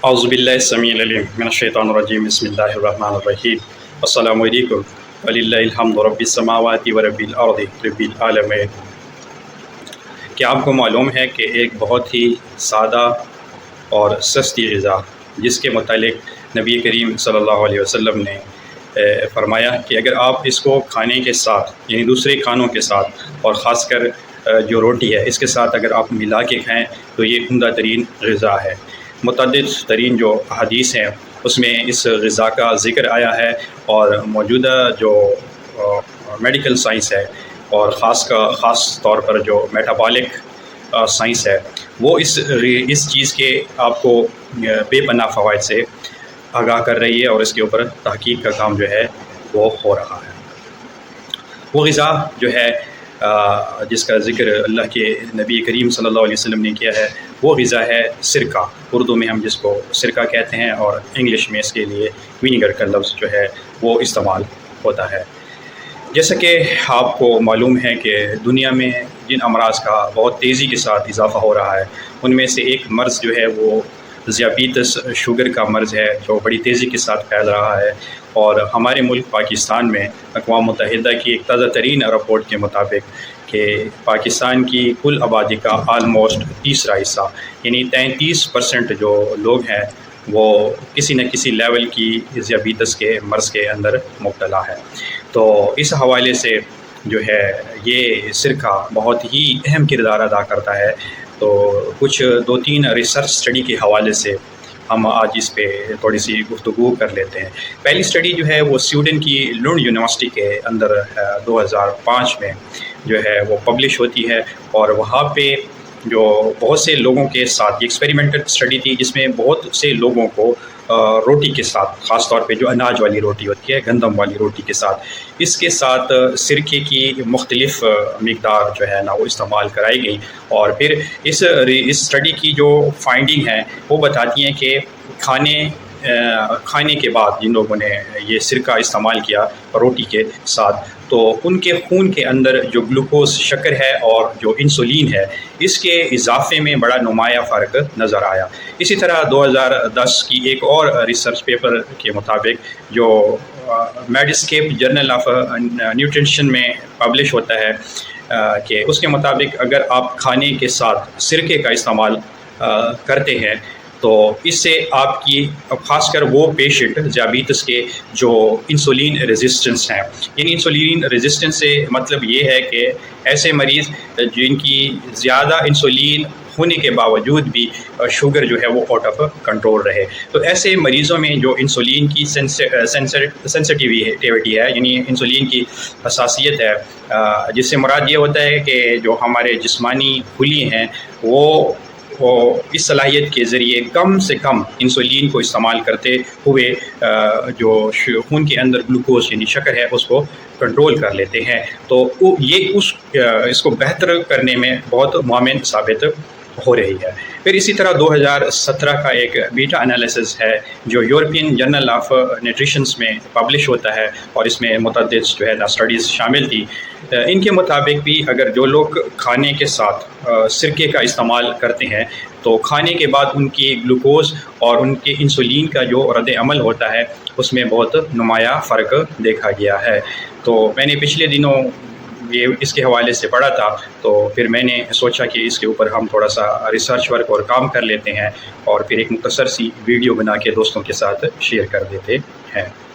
اعوذ باللہ السمیع العلیم من الشیطان الرجیم بسم اللہ الرحمن الرحیم السلام علیکم وللہ الحمد رب السماوات و رب الارض رب العالمین۔ کیا آپ کو معلوم ہے کہ ایک بہت ہی سادہ اور سستی غذا جس کے متعلق نبی کریم صلی اللہ علیہ وسلم نے فرمایا کہ اگر آپ اس کو کھانے کے ساتھ یعنی دوسرے کھانوں کے ساتھ اور خاص کر جو روٹی ہے اس کے ساتھ اگر آپ ملا کے کھائیں تو یہ عمدہ ترین غذا ہے۔ متعدد ترین جو حدیث ہیں اس میں اس غذا کا ذکر آیا ہے، اور موجودہ جو میڈیکل سائنس ہے اور خاص طور پر جو میٹابولک سائنس ہے وہ اس چیز کے آپ کو بے پناہ فوائد سے آگاہ کر رہی ہے، اور اس کے اوپر تحقیق کا کام جو ہے وہ ہو رہا ہے۔ وہ غذا جو ہے جس کا ذکر اللہ کے نبی کریم صلی اللہ علیہ وسلم نے کیا ہے وہ غذا ہے سرکہ، اردو میں ہم جس کو سرکہ کہتے ہیں، اور انگلش میں اس کے لیے وینیگر کا لفظ جو ہے وہ استعمال ہوتا ہے۔ جیسا کہ آپ کو معلوم ہے کہ دنیا میں جن امراض کا بہت تیزی کے ساتھ اضافہ ہو رہا ہے ان میں سے ایک مرض جو ہے وہ ذیابیطس شوگر کا مرض ہے، جو بڑی تیزی کے ساتھ پھیل رہا ہے، اور ہمارے ملک پاکستان میں اقوام متحدہ کی ایک تازہ ترین رپورٹ کے مطابق کہ پاکستان کی کل آبادی کا آلموسٹ تیسرا حصہ یعنی 33% جو لوگ ہیں وہ کسی نہ کسی لیول کی ذیابیطس کے مرض کے اندر مبتلا ہے۔ تو اس حوالے سے جو ہے یہ سرکہ بہت ہی اہم کردار ادا کرتا ہے۔ تو کچھ 2-3 ریسرچ اسٹڈی کے حوالے سے ہم آج اس پہ تھوڑی سی گفتگو کر لیتے ہیں۔ پہلی اسٹڈی جو ہے وہ سویڈن کی لونڈ یونیورسٹی کے اندر 2005 میں جو ہے وہ پبلش ہوتی ہے، اور وہاں پہ جو بہت سے لوگوں کے ساتھ یہ ایکسپیریمنٹل اسٹڈی تھی جس میں بہت سے لوگوں کو روٹی کے ساتھ، خاص طور پہ جو اناج والی روٹی ہوتی ہے گندم والی روٹی کے ساتھ، اس کے ساتھ سرکے کی مختلف مقدار جو ہے نا وہ استعمال کرائی گئی، اور پھر اس اسٹڈی کی جو فائنڈنگ ہے وہ بتاتی ہیں کہ کھانے کے بعد جن لوگوں نے یہ سرکہ استعمال کیا روٹی کے ساتھ تو ان کے خون کے اندر جو گلوکوز شکر ہے اور جو انسولین ہے اس کے اضافے میں بڑا نمایاں فرق نظر آیا۔ اسی طرح 2010 کی ایک اور ریسرچ پیپر کے مطابق جو میڈسکیپ جرنل آف نیوٹریشن میں پبلش ہوتا ہے کہ اس کے مطابق اگر آپ کھانے کے ساتھ سرکے کا استعمال کرتے ہیں تو اس سے آپ کی خاص کر وہ پیشنٹ ذیابیطس کے جو انسولین ریزسٹنس ہیں، یعنی انسولین ریزسٹنس سے مطلب یہ ہے کہ ایسے مریض جن کی زیادہ انسولین ہونے کے باوجود بھی شوگر جو ہے وہ آؤٹ آف کنٹرول رہے، تو ایسے مریضوں میں جو انسولین کی سینسٹیویٹی ہے یعنی انسولین کی حساسیت ہے، جس سے مراد یہ ہوتا ہے کہ جو ہمارے جسمانی خلیے ہیں وہ اس صلاحیت کے ذریعے کم سے کم انسولین کو استعمال کرتے ہوئے جو خون کے اندر گلوکوز یعنی شکر ہے اس کو کنٹرول کر لیتے ہیں، تو یہ اس کو بہتر کرنے میں بہت معاون ثابت ہو رہی ہے۔ پھر اسی طرح 2017 کا ایک بیٹا انالیسز ہے جو یورپین جرنل آف نیوٹریشنس میں پبلش ہوتا ہے، اور اس میں متعدد جو ہے اسٹڈیز شامل تھی۔ ان کے مطابق بھی اگر جو لوگ کھانے کے ساتھ سرکے کا استعمال کرتے ہیں تو کھانے کے بعد ان کی گلوکوز اور ان کے انسولین کا جو رد عمل ہوتا ہے اس میں بہت نمایاں فرق دیکھا گیا ہے۔ تو میں نے پچھلے دنوں یہ اس کے حوالے سے پڑھا تھا، تو پھر میں نے سوچا کہ اس کے اوپر ہم تھوڑا سا ریسرچ ورک اور کام کر لیتے ہیں، اور پھر ایک مختصر سی ویڈیو بنا کے دوستوں کے ساتھ شیئر کر دیتے ہیں۔